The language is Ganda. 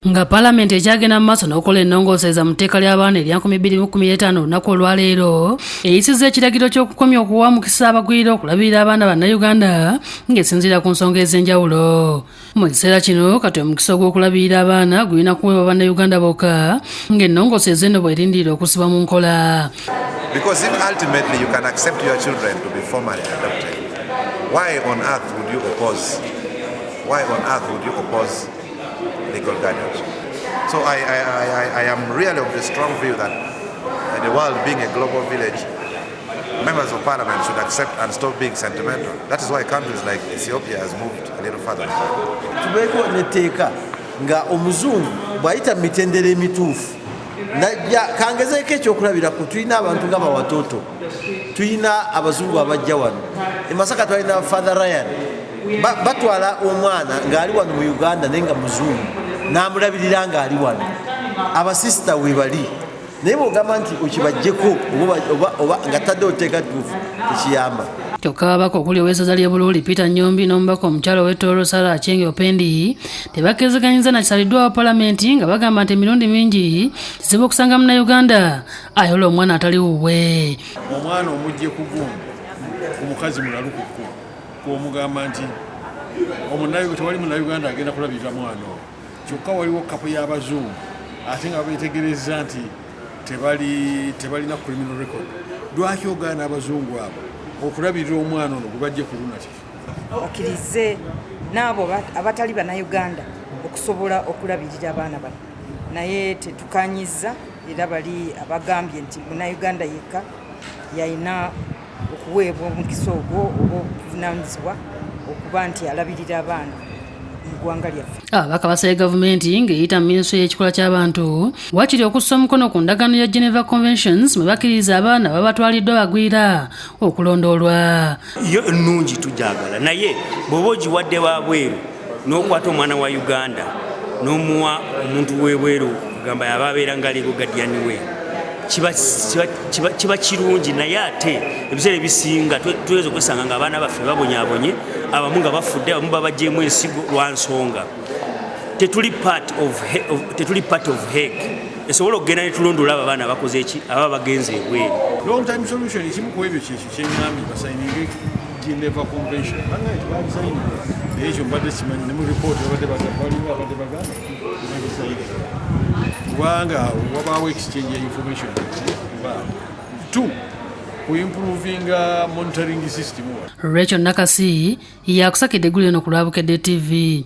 Nga Paalamenti ekyagenda mu maaso n'okola ennongoosereza mu tteeka ly'abaana erya 2015 olunaku olwaleero eyisizza ekiragiro ky'okukomya okuwa mukisa abagwira okulabirira abaana bannayuganda ng'esinziira ku nsonga ez'enjawulo. Mu kiseera kino kati omukisa ogw'okulabirira abaana gulina kuweebwa bannayuganda bokka ng'ennongoosereza eno bw'erindirira okusibwa mu nkola. Because if ultimately you can accept your children to be formally adopted, why on earth would you oppose? Why on earth would you oppose legal guardianship? So I am really of the strong view that the world being a global village, members of parliament should accept and stop being sentimental. That is why countries like Ethiopia has moved a little further. Tubeko netteeka nga omuzungu bwayita mitendere emituufu najja kangezeko ekyokulabirako tulina abantu nga bawatoto, tulina abazungu abajja wano e Masaka tulina Father Ryan batwala omwana ng'ali wano mu Uganda naye nga muzungu n'amulabirira ng'ali wano, abasisita we bali naye bw'ogamba nti okibajjeko oba nga tadde oteeka tuufu tekiyamba. Kyokka ababaka okuli ow'essaza ly'e Buluuli Peter Nyombi n'omubaka omukyala ow'Etooro Sarah Achenge Opendi tebakkiriziganyizza na kisaliddwa wa Paalamenti nga bagamba nti emirundi mingi kizibu okusanga Munnayuganda ayola omwana atali wuwe. Omwana omujje ku gundu ku mukazi mulalukuku kw'omugamba nti tewali Munnayuganda agenda kulabirira mwana oyo, kyokka waliwo kapu y'abazungu ate nga beetegereza nti tebalina criminal record. Lwaki ogaana abazungu abo okulabirira omwana ono gwe bajje ku lunatic? Okkirize n'abo abatali Bannayuganda okusobola okulabirira abaana bano, naye tetukanyiza era bali abagambye nti Munnayuganda yekka yalina okuweebwa omukisa ogwo oba okuvunaanyizibwa okuba nti alabirira abaana mu ggwanga lyaffe. Ababaka basabye gavumenti ng'eyita mu minisitule y'ekikula ky'abantu wakiri okussa omukono ku ndagaano ya Geneva Conventions mwe bakkiriza abaana babatwaliddwa bagwira okulondoolwa. Yo ennungi tujagala, naye bw'oba ogiwadde wabweru n'okwata omwana wa Uganda n'omuwa omuntu w'ebweru kugamba yaba abeera nga legal guardian we, kiba kirungi, naye ate ebiseera ebisinga tuyinza okwesanga ng'abaana baffe babonyaabonye, abamu nga bafudde, abamu babaggyemu ensigo lwa nsonga. Tetuli part of Hague esobola okugenda ne tulondoola abo abaana abakoze eki ababa bagenze ebweru. Long time solution ekimu ku ebyo kyekyo kyeŋŋambye basayininge Geneva Convention bagisayininga, naye ekyo mbadde kimanyi ne mu ripooti babadde bagamba kubanga wabaawo exchange ya information. 2 ku improving monitoring system. Rachel Nakasi yakusakidde eggulu eno ku lwa Bukedde TV.